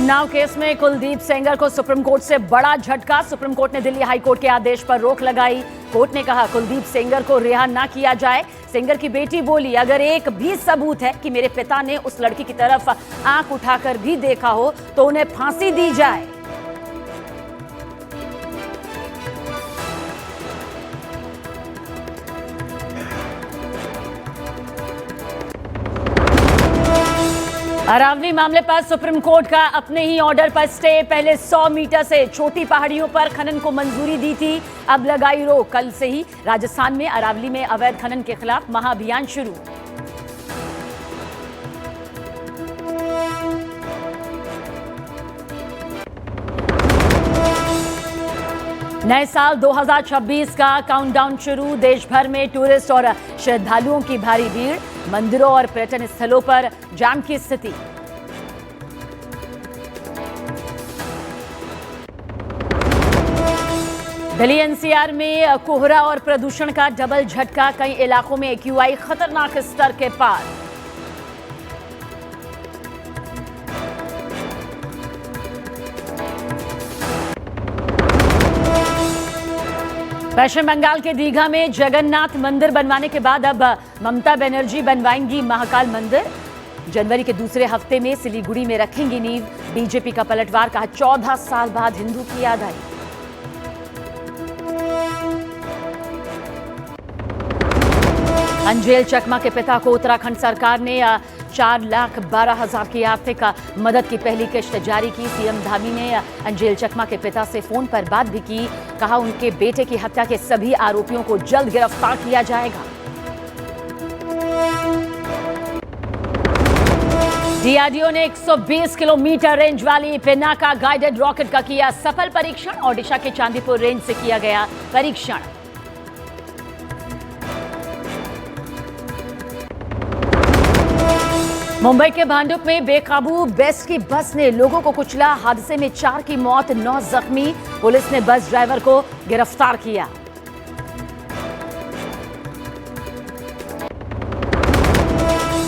Unnao case में कुलदीप सेंगर को supreme court से बड़ा झटका। सुप्रीम कोर्ट ने दिल्ली हाई कोर्ट के आदेश पर रोक लगाई। कोर्ट ने कहा कुलदीप सेंगर को रिहा ना किया जाए। सेंगर की बेटी बोली, अगर एक भी सबूत है कि मेरे पिता ने उस लड़की की तरफ आंख उठाकर भी देखा हो तो उन्हें फांसी दी जाए। अरावली मामले पर सुप्रीम कोर्ट का अपने ही ऑर्डर पर स्टे। पहले 100 मीटर से छोटी पहाड़ियों पर खनन को मंजूरी दी थी, अब लगाई रोक। कल से ही राजस्थान में अरावली में अवैध खनन के खिलाफ महाअभियान शुरू। नए साल 2026 का काउंटडाउन शुरू। देश भर में टूरिस्ट और श्रद्धालुओं की भारी भीड़। मंदिरों और पर्यटन स्थलों पर जाम की स्थिति। दिल्ली एनसीआर में कोहरा और प्रदूषण का डबल झटका। कई इलाकों में एक्यूआई खतरनाक स्तर के पार। पश्चिम बंगाल के दीघा में जगन्नाथ मंदिर बनवाने के बाद अब ममता बनर्जी बनवाएंगी महाकाल मंदिर। जनवरी के दूसरे हफ्ते में सिलीगुड़ी में रखेंगी नींव। बीजेपी का पलटवार, कहा 14 साल बाद हिंदू की याद आई। अंजेल चकमा के पिता को उत्तराखंड सरकार ने 4,12,000 की आर्थिक मदद की पहली किश्त जारी की। सीएम धामी ने अंजेल चकमा के पिता से फोन पर बात भी की। कहा उनके बेटे की हत्या के सभी आरोपियों को जल्द गिरफ्तार किया जाएगा। डीआरडीओ ने 120 किलोमीटर रेंज वाली पिनाका गाइडेड रॉकेट का किया सफल परीक्षण। ओडिशा के चांदीपुर रेंज से किया गया परीक्षण। मुंबई के भांडुप में बेकाबू बेस्ट की बस ने लोगों को कुचला। हादसे में 4 की मौत, 9 जख्मी। पुलिस ने बस ड्राइवर को गिरफ्तार किया।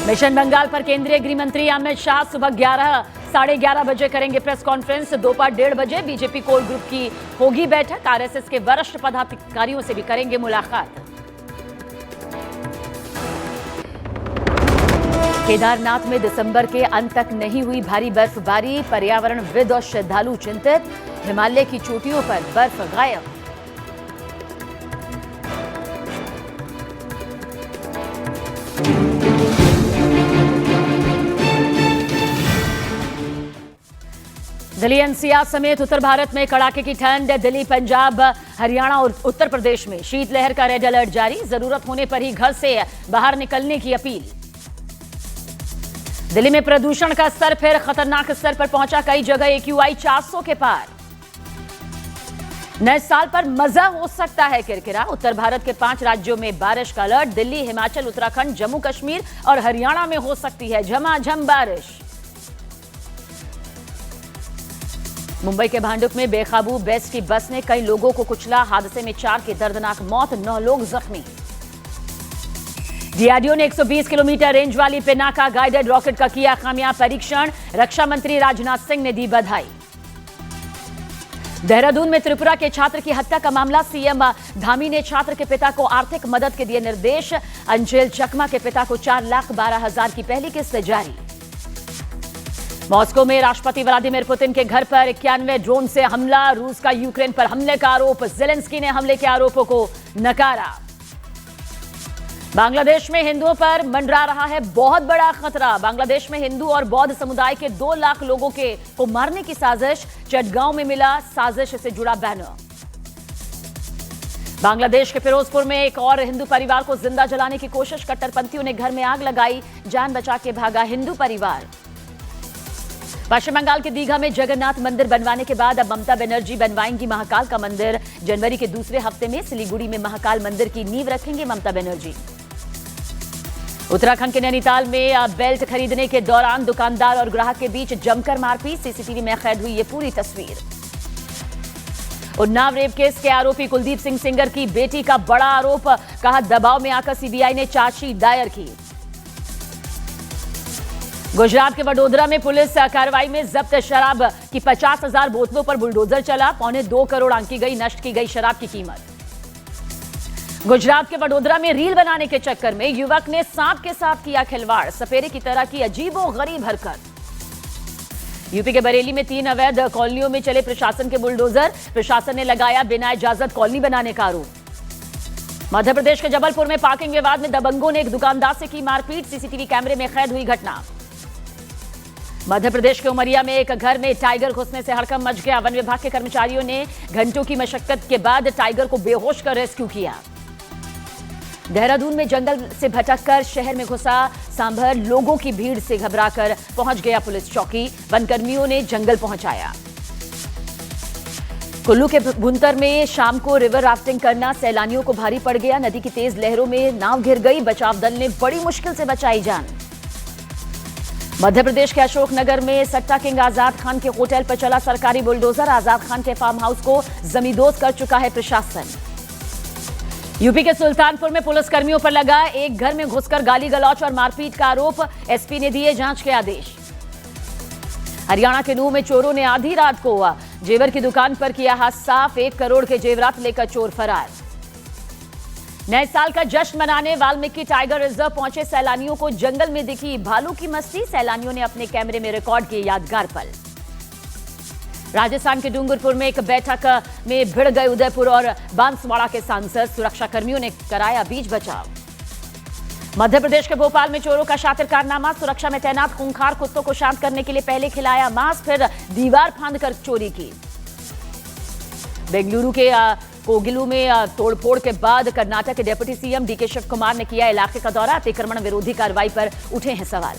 मिशन बंगाल पर केंद्रीय गृह मंत्री अमित शाह सुबह 11 साढ़े 11 बजे करेंगे प्रेस कॉन्फ्रेंस। दोपहर 1:30 बजे बीजेपी कोर ग्रुप की होगी बैठक। आरएसएस के वरिष्ठ पदाधिकारियों से भी करेंगे मुलाकात। केदारनाथ में दिसंबर के अंत तक नहीं हुई भारी बर्फबारी। पर्यावरणविद और श्रद्धालु चिंतित। हिमालय की चोटियों पर बर्फ गायब। दिल्ली एनसीआर समेत उत्तर भारत में कड़ाके की ठंड। दिल्ली, पंजाब, हरियाणा और उत्तर प्रदेश में शीतलहर का रेड अलर्ट जारी। जरूरत होने पर ही घर से बाहर निकलने की अपील। दिल्ली में प्रदूषण का स्तर फिर खतरनाक स्तर पर पहुंचा। कई जगह एक्यूआई 400 के पार। नए साल पर मजा हो सकता है किरकिरा। उत्तर भारत के 5 राज्यों में बारिश का अलर्ट। दिल्ली, हिमाचल, उत्तराखंड, जम्मू कश्मीर और हरियाणा में हो सकती है झमाझम बारिश। मुंबई के भांडुप में बेकाबू बेस्ट की बस ने कई लोगों को कुचला। हादसे में 4 की दर्दनाक मौत, 9 लोग जख्मी। डीआरडीओ ने 120 किलोमीटर रेंज वाली पिनाका गाइडेड रॉकेट का किया कामयाब परीक्षण। रक्षा मंत्री राजनाथ सिंह ने दी बधाई। देहरादून में त्रिपुरा के छात्र की हत्या का मामला। सीएम धामी ने छात्र के पिता को आर्थिक मदद के दिए निर्देश। अंजेल चकमा के पिता को 4,12,000 की पहली किस्त जारी। मॉस्को में राष्ट्रपति व्लादिमीर पुतिन के घर पर 91 ड्रोन से हमला। रूस का यूक्रेन पर हमले का आरोप। जेलेंस्की ने हमले के आरोपों को नकारा। बांग्लादेश में हिंदुओं पर मंडरा रहा है बहुत बड़ा खतरा। बांग्लादेश में हिंदू और बौद्ध समुदाय के 2 लाख लोगों को मारने की साजिश। चटगांव में मिला साजिश से जुड़ा बैनर। बांग्लादेश के फिरोजपुर में एक और हिंदू परिवार को जिंदा जलाने की कोशिश। कट्टरपंथियों ने घर में आग लगाई, जान बचा के भागा हिंदू परिवार। पश्चिम बंगाल के दीघा में जगन्नाथ मंदिर बनवाने के बाद अब ममता बनर्जी बनवाएंगी महाकाल का मंदिर। जनवरी के दूसरे हफ्ते में सिलीगुड़ी में महाकाल मंदिर की नींव रखेंगे ममता बनर्जी। उत्तराखंड के नैनीताल में बेल्ट खरीदने के दौरान दुकानदार और ग्राहक के बीच जमकर मारपीट। सीसीटीवी में कैद हुई ये पूरी तस्वीर। उन्नाव रेप केस के आरोपी कुलदीप सिंह सेंगर की बेटी का बड़ा आरोप। कहा दबाव में आकर सीबीआई ने चार्जशीट दायर की। गुजरात के वडोदरा में पुलिस कार्रवाई में जब्त शराब की 50,000 बोतलों पर बुलडोजर चला। 1.25 करोड़ आंकी गई नष्ट की गई शराब की कीमत। गुजरात के वडोदरा में रील बनाने के चक्कर में युवक ने सांप के साथ किया खिलवाड़। सपेरे की तरह की अजीबोगरीब हरकत। यूपी के बरेली में 3 अवैध कॉलोनियों में चले प्रशासन के बुलडोजर। प्रशासन ने लगाया बिना इजाजत कॉलोनी बनाने का आरोप। मध्य प्रदेश के जबलपुर में पार्किंग विवाद में दबंगों ने एक दुकानदार से की मारपीट। सीसीटीवी कैमरे में कैद हुई घटना। मध्य प्रदेश के उमरिया में एक घर में टाइगर घुसने से हड़कंप मच गया। वन विभाग के कर्मचारियों ने घंटों की मशक्कत के बाद टाइगर को बेहोश कर रेस्क्यू किया। देहरादून में जंगल से भटककर शहर में घुसा सांभर। लोगों की भीड़ से घबराकर पहुंच गया पुलिस चौकी। वनकर्मियों ने जंगल पहुंचाया। कुल्लू के भुंतर में शाम को रिवर राफ्टिंग करना सैलानियों को भारी पड़ गया। नदी की तेज लहरों में नाव घिर गई। बचाव दल ने बड़ी मुश्किल से बचाई जान। मध्य प्रदेश के अशोकनगर में सट्टा किंग आजाद खान के होटल पर चला सरकारी बुलडोजर। आजाद खान के फार्म हाउस को जमींदोज कर चुका है प्रशासन। यूपी के सुल्तानपुर में पुलिसकर्मियों पर लगा एक घर में घुसकर गाली गलौच और मारपीट का आरोप। एसपी ने दिए जांच के आदेश। हरियाणा के नूह में चोरों ने आधी रात को जेवर की दुकान पर किया हाथ साफ। 1 करोड़ के जेवरात लेकर चोर फरार। नए साल का जश्न मनाने वाल्मीकि टाइगर रिजर्व पहुंचे सैलानियों को जंगल में दिखी भालू की मस्ती। सैलानियों ने अपने कैमरे में रिकॉर्ड किए यादगार पल। राजस्थान के डूंगरपुर में एक बैठक में भिड़ गए उदयपुर और बांसवाड़ा के सांसद। सुरक्षा कर्मियों ने कराया बीच बचाव। मध्य प्रदेश के भोपाल में चोरों का शातिर कारनामा। सुरक्षा में तैनात खूंखार कुत्तों को शांत करने के लिए पहले खिलाया मांस, फिर दीवार फांदकर चोरी की। बेंगलुरु के कोगिलू में तोड़फोड़ के बाद कर्नाटक के deputy CM DK Shiva Kumar ने किया इलाके का दौरा। अतिक्रमण विरोधी कार्रवाई पर उठे हैं सवाल।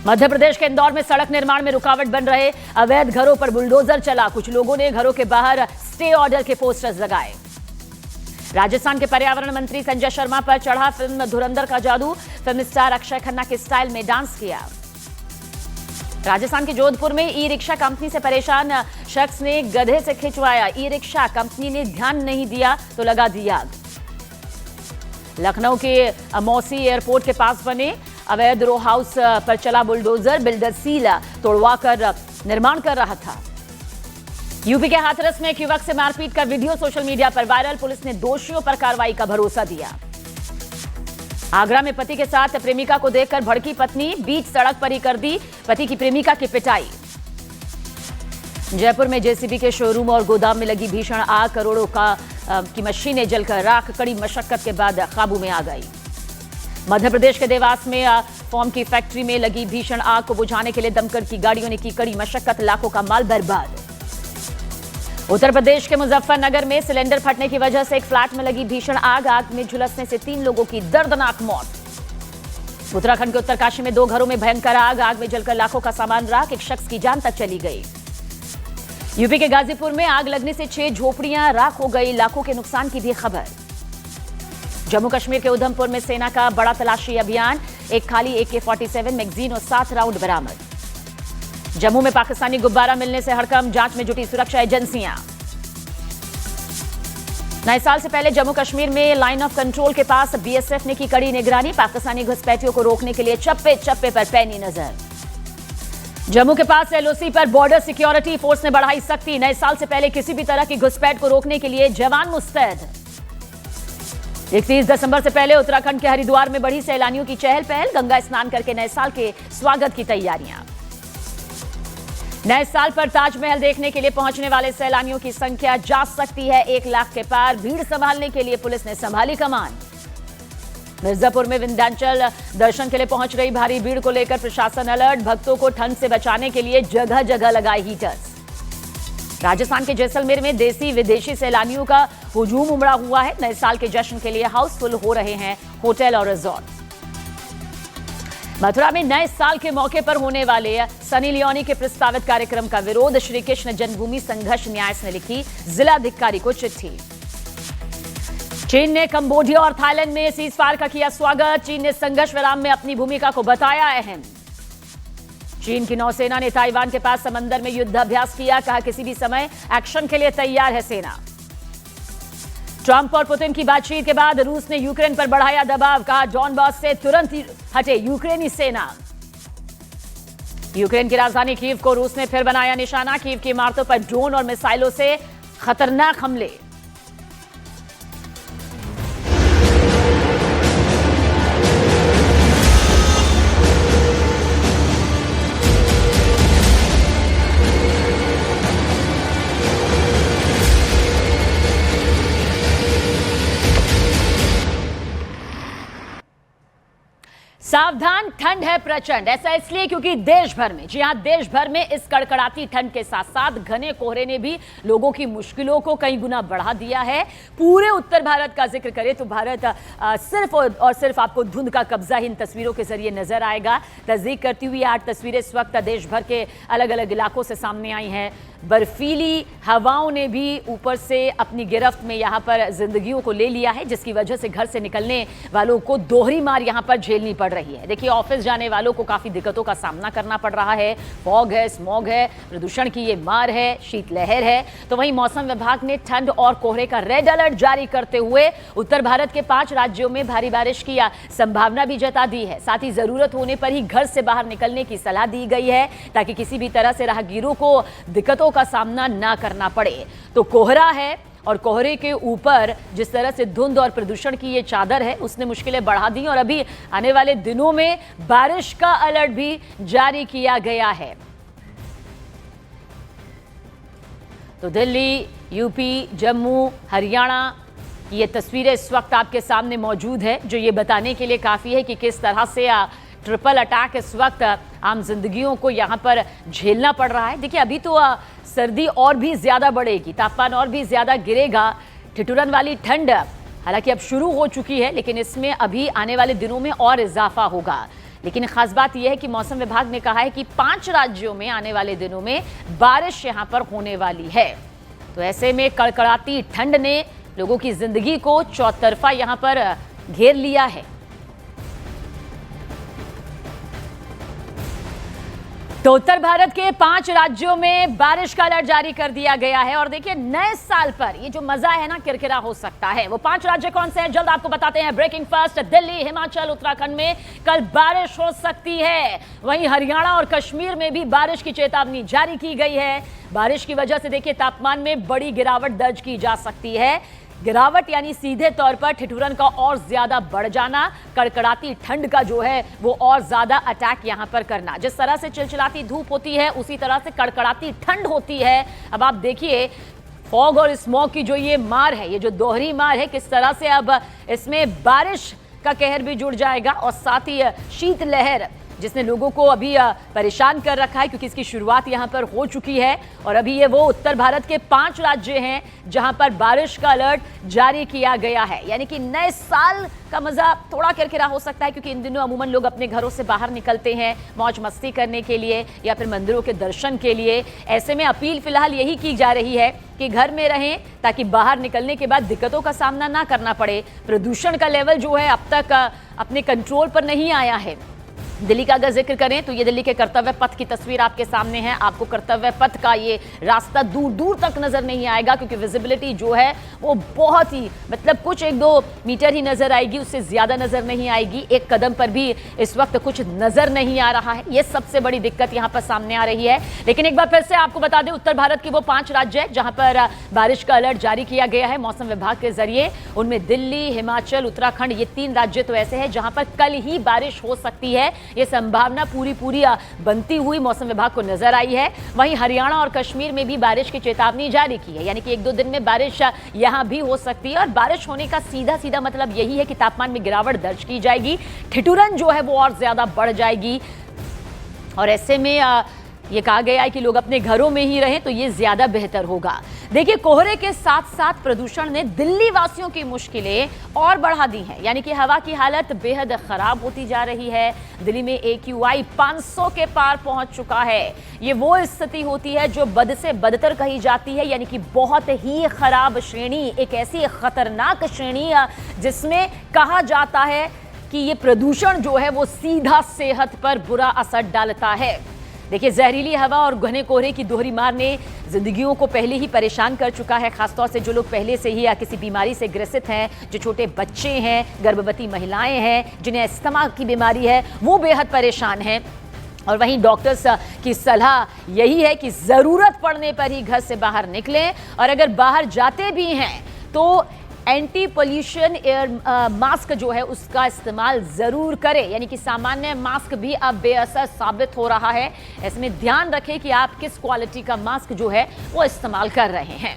मध्य प्रदेश के इंदौर में सड़क निर्माण में रुकावट बन रहे अवैध घरों पर बुलडोजर चला। कुछ लोगों ने घरों के बाहर स्टे ऑर्डर के पोस्टर्स लगाए। राजस्थान के पर्यावरण मंत्री संजय शर्मा पर चढ़ा फिल्म धुरंधर का जादू। फिल्म स्टार अक्षय खन्ना के स्टाइल में डांस किया। राजस्थान के जोधपुर में ई रिक्शा कंपनी से परेशान शख्स ने गधे से खिंचवाया ई रिक्शा। कंपनी ने ध्यान नहीं दिया तो लगा दी आग। लखनऊ के मौसी एयरपोर्ट के पास बने अवैध रो हाउस पर चला बुलडोजर। बिल्डर सील तोड़वाकर निर्माण कर रहा था। यूपी के हाथरस में एक युवक से मारपीट का वीडियो सोशल मीडिया पर वायरल। पुलिस ने दोषियों पर कार्रवाई का भरोसा दिया। आगरा में पति के साथ प्रेमिका को देखकर भड़की पत्नी, बीच सड़क पर ही कर दी पति की प्रेमिका की पिटाई। जयपुर में जेसीबी के शोरूम और गोदाम में लगी भीषण आग। करोड़ों की मशीनें जलकर राख। कड़ी मशक्कत के बाद काबू में आ गई। मध्य प्रदेश के देवास में फोम की फैक्ट्री में लगी भीषण आग को बुझाने के लिए दमकल की गाड़ियों ने की कड़ी मशक्कत। लाखों का माल बर्बाद। उत्तर प्रदेश के मुजफ्फरनगर में सिलेंडर फटने की वजह से एक फ्लैट में लगी भीषण आग। आग में झुलसने से 3 लोगों की दर्दनाक मौत। उत्तराखंड के उत्तरकाशी में 2 घरों में भयंकर आग। आग में जलकर लाखों का सामान राख। एक शख्स की जान तक चली गई। यूपी के गाजीपुर में आग लगने से 6 झोपड़ियां राख हो गई। लाखों के नुकसान की भी खबर। जम्मू कश्मीर के उधमपुर में सेना का बड़ा तलाशी अभियान। एक खाली AK-47 मैगजीन और 7 राउंड बरामद। जम्मू में पाकिस्तानी गुब्बारा मिलने से हड़कंप। जांच में जुटी सुरक्षा एजेंसियां। नए साल से पहले जम्मू कश्मीर में लाइन ऑफ कंट्रोल के पास BSF ने की कड़ी निगरानी। पाकिस्तानी घुसपैठियों को रोकने के लिए चप्पे चप्पे पर पैनी नजर। जम्मू के पास LOC पर बॉर्डर सिक्योरिटी फोर्स ने बढ़ाई सख्ती। नए साल से पहले किसी भी तरह की घुसपैठ को रोकने के लिए जवान मुस्तैद। 31 दिसंबर से पहले उत्तराखंड के हरिद्वार में बढ़ी सैलानियों की चहल पहल। गंगा स्नान करके नए साल के स्वागत की तैयारियां। नए साल पर ताजमहल देखने के लिए पहुंचने वाले सैलानियों की संख्या जा सकती है 1 लाख के पार। भीड़ संभालने के लिए पुलिस ने संभाली कमान। मिर्जापुर में विंध्याचल दर्शन के लिए पहुंच रही भारी भीड़ को लेकर प्रशासन अलर्ट। भक्तों को ठंड से बचाने के लिए जगह जगह लगाए हीटर्स। राजस्थान के जैसलमेर में देसी विदेशी सैलानियों का हुजूम उमड़ा हुआ है। नए साल के जश्न के लिए हाउसफुल हो रहे हैं होटल और रिजॉर्ट। मथुरा में नए साल के मौके पर होने वाले सनी लियोनी के प्रस्तावित कार्यक्रम का विरोध। श्री कृष्ण जन्मभूमि संघर्ष न्यास ने लिखी जिलाधिकारी को चिट्ठी। चीन ने कंबोडिया और थाईलैंड में सीजफायर का किया स्वागत। चीन ने संघर्ष विराम में अपनी भूमिका को बताया अहम। चीन की नौसेना ने ताइवान के पास समंदर में युद्धाभ्यास किया। कहा किसी भी समय एक्शन के लिए तैयार है सेना। ट्रंप और पुतिन की बातचीत के बाद रूस ने यूक्रेन पर बढ़ाया दबाव। कहा डॉनबास से तुरंत हटे यूक्रेनी सेना। यूक्रेन की राजधानी कीव को रूस ने फिर बनाया निशाना। कीव की इमारतों पर ड्रोन और मिसाइलों से खतरनाक हमले। सावधान, ठंड है प्रचंड। ऐसा इसलिए क्योंकि देश भर में, जी हां, देश भर में इस कड़कड़ाती ठंड के साथ साथ घने कोहरे ने भी लोगों की मुश्किलों को कई गुना बढ़ा दिया है। पूरे उत्तर भारत का जिक्र करें तो भारत सिर्फ और सिर्फ आपको धुंध का कब्जा ही इन तस्वीरों के जरिए नजर आएगा। तस्दीक करती हुई 8 तस्वीरें इस वक्त देश भर के अलग अलग इलाकों से सामने आई हैं। बर्फीली हवाओं ने भी ऊपर से अपनी गिरफ्त में यहां पर जिंदगियों को ले लिया है, जिसकी वजह से घर से निकलने वालों को दोहरी मार यहां पर झेलनी पड़ रही है। देखिए, ऑफिस जाने वालों को काफी दिक्कतों का सामना करना पड़ रहा है। फॉग है, स्मॉग है, प्रदूषण की ये मार है, शीतलहर है। तो वहीं मौसम विभाग ने ठंड और कोहरे का रेड अलर्ट जारी करते हुए उत्तर भारत के 5 राज्यों में भारी बारिश की संभावना भी जता दी है। साथ ही जरूरत होने पर ही घर से बाहर निकलने की सलाह दी गई है, ताकि किसी भी तरह से राहगीरों को दिक्कतों का सामना ना करना पड़े। तो कोहरा है और कोहरे के ऊपर जिस तरह से धुंध और प्रदूषण की ये चादर है, उसने मुश्किलें बढ़ा दी और अभी आने वाले दिनों में बारिश का अलर्ट भी जारी किया गया है। तो दिल्ली, यूपी, जम्मू, हरियाणा की ये तस्वीरें इस वक्त आपके सामने मौजूद है, जो ये बताने के लिए काफी है कि किस तरह से ट्रिपल अटैक इस वक्त आम जिंदगियों को यहां पर झेलना पड़ रहा है। देखिए, अभी तो सर्दी और भी ज्यादा बढ़ेगी, तापमान और भी ज्यादा गिरेगा। ठिठुरन वाली ठंड हालांकि अब शुरू हो चुकी है, लेकिन इसमें अभी आने वाले दिनों में और इजाफा होगा। लेकिन खास बात यह है कि मौसम विभाग ने कहा है कि 5 राज्यों में आने वाले दिनों में बारिश यहां पर होने वाली है। तो ऐसे में कड़कड़ाती ठंड ने लोगों की जिंदगी को चौतरफा यहां पर घेर लिया है। तो उत्तर भारत के 5 राज्यों में बारिश का अलर्ट जारी कर दिया गया है। और देखिए, नए साल पर ये जो मजा है ना, किरकिरा हो सकता है। वो 5 राज्य कौन से हैं, जल्द आपको बताते हैं। ब्रेकिंग फर्स्ट, दिल्ली, हिमाचल, उत्तराखंड में कल बारिश हो सकती है। वहीं हरियाणा और कश्मीर में भी बारिश की चेतावनी जारी की गई है। बारिश की वजह से देखिए, तापमान में बड़ी गिरावट दर्ज की जा सकती है। गिरावट यानी सीधे तौर पर ठिठुरन का और ज्यादा बढ़ जाना, कड़कड़ाती ठंड का जो है वो और ज्यादा अटैक यहां पर करना। जिस तरह से चिलचिलाती धूप होती है, उसी तरह से कड़कड़ाती ठंड होती है। अब आप देखिए, फॉग और स्मॉग की जो ये मार है, ये जो दोहरी मार है, किस तरह से अब इसमें बारिश का कहर भी जुड़ जाएगा और साथ ही शीतलहर, जिसने लोगों को अभी परेशान कर रखा है, क्योंकि इसकी शुरुआत यहां पर हो चुकी है। और अभी ये वो उत्तर भारत के 5 राज्य हैं जहां पर बारिश का अलर्ट जारी किया गया है। यानी कि नए साल का मजा थोड़ा किरकिरा हो सकता है, क्योंकि इन दिनों अमूमन लोग अपने घरों से बाहर निकलते हैं मौज मस्ती करने के लिए या फिर मंदिरों के दर्शन के लिए। ऐसे में अपील फिलहाल यही की जा रही है कि घर में रहें, ताकि बाहर निकलने के बाद दिक्कतों का सामना ना करना पड़े। प्रदूषण का लेवल जो है अब तक अपने कंट्रोल पर नहीं आया है। दिल्ली का अगर जिक्र करें तो ये दिल्ली के कर्तव्य पथ की तस्वीर आपके सामने है। आपको कर्तव्य पथ का ये रास्ता दूर दूर तक नजर नहीं आएगा, क्योंकि विजिबिलिटी जो है वो बहुत ही, मतलब कुछ 1-2 मीटर ही नजर आएगी, उससे ज्यादा नजर नहीं आएगी। एक कदम पर भी इस वक्त कुछ नजर नहीं आ रहा है। ये सबसे बड़ी दिक्कत यहाँ पर सामने आ रही है। लेकिन एक बार फिर से आपको बता दें, उत्तर भारत के वो 5 राज्य है जहां पर बारिश का अलर्ट जारी किया गया है मौसम विभाग के जरिए। उनमें दिल्ली, हिमाचल, उत्तराखंड, ये 3 राज्य तो ऐसे हैं जहां पर कल ही बारिश हो सकती है। ये संभावना पूरी बनती हुई मौसम विभाग को नजर आई है। वहीं हरियाणा और कश्मीर में भी बारिश की चेतावनी जारी की है, यानी कि 1-2 दिन में बारिश यहां भी हो सकती है। और बारिश होने का सीधा मतलब यही है कि तापमान में गिरावट दर्ज की जाएगी, ठिठुरन जो है वो और ज्यादा बढ़ जाएगी। और ऐसे में ये कहा गया है कि लोग अपने घरों में ही रहें, तो ये ज्यादा बेहतर होगा। देखिए, कोहरे के साथ साथ प्रदूषण ने दिल्ली वासियों की मुश्किलें और बढ़ा दी हैं, यानी कि हवा की हालत बेहद खराब होती जा रही है। दिल्ली में AQI 500 के पार पहुंच चुका है। ये वो स्थिति होती है जो बद से बदतर कही जाती है, यानी कि बहुत ही खराब श्रेणी, एक ऐसी खतरनाक श्रेणी जिसमें कहा जाता है कि ये प्रदूषण जो है वो सीधा सेहत पर बुरा असर डालता है। देखिए, जहरीली हवा और घने कोहरे की दोहरी मार ने जिंदगियों को पहले ही परेशान कर चुका है, खासतौर से जो लोग पहले से ही या किसी बीमारी से ग्रसित हैं, जो छोटे बच्चे हैं, गर्भवती महिलाएं हैं, जिन्हें अस्थमा की बीमारी है, वो बेहद परेशान हैं। और वहीं डॉक्टर्स की सलाह यही है कि जरूरत पड़ने पर ही घर से बाहर निकलें और अगर बाहर जाते भी हैं तो एंटी पोल्यूशन एयर मास्क जो है उसका इस्तेमाल जरूर करें, यानी कि सामान्य मास्क भी अब बेअसर साबित हो रहा है। इसमें ध्यान रखें कि आप किस क्वालिटी का मास्क जो है वो इस्तेमाल कर रहे हैं।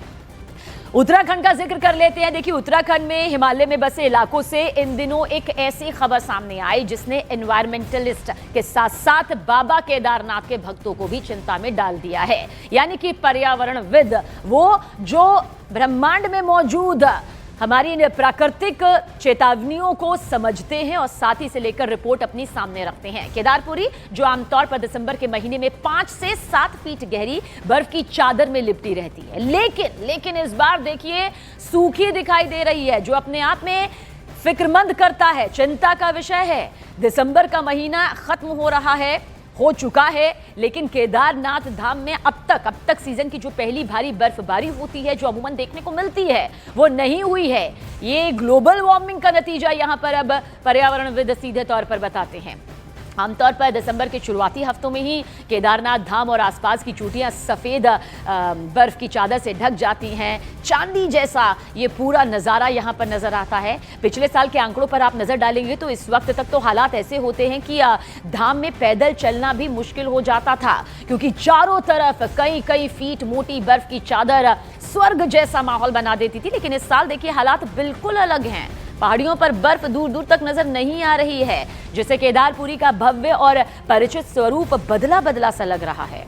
उत्तराखंड का जिक्र कर लेते हैं। देखिए, उत्तराखंड में हिमालय में बसे इलाकों से इन दिनों एक ऐसी खबर सामने आई जिसने एनवायरमेंटलिस्ट के साथ साथ बाबा केदारनाथ के भक्तों को भी चिंता में डाल दिया है। यानी कि पर्यावरणविद, वो जो ब्रह्मांड में मौजूद हमारी प्राकृतिक चेतावनियों को समझते हैं और साथ ही से लेकर रिपोर्ट अपनी सामने रखते हैं। केदारपुरी जो आमतौर पर दिसंबर के महीने में 5 से 7 फीट गहरी बर्फ की चादर में लिपटी रहती है, लेकिन इस बार देखिए सूखी दिखाई दे रही है, जो अपने आप में फिक्रमंद करता है, चिंता का विषय है। दिसंबर का महीना खत्म हो चुका है, लेकिन केदारनाथ धाम में अब तक सीजन की जो पहली भारी बर्फबारी होती है, जो अमूमन देखने को मिलती है, वो नहीं हुई है। ये ग्लोबल वार्मिंग का नतीजा यहां पर अब पर्यावरणविद सीधे तौर पर बताते हैं। आमतौर पर दिसंबर के शुरुआती हफ्तों में ही केदारनाथ धाम और आसपास की चोटियां सफेद बर्फ की चादर से ढक जाती हैं। चांदी जैसा ये पूरा नज़ारा यहां पर नजर आता है। पिछले साल के आंकड़ों पर आप नजर डालेंगे तो इस वक्त तक तो हालात ऐसे होते हैं कि धाम में पैदल चलना भी मुश्किल हो जाता था, क्योंकि चारों तरफ कई फीट मोटी बर्फ की चादर स्वर्ग जैसा माहौल बना देती थी। लेकिन इस साल देखिए हालात बिल्कुल अलग हैं। पहाड़ियों पर बर्फ दूर दूर तक नजर नहीं आ रही है, जिससे केदारपुरी का भव्य और परिचित स्वरूप बदला सा लग रहा है।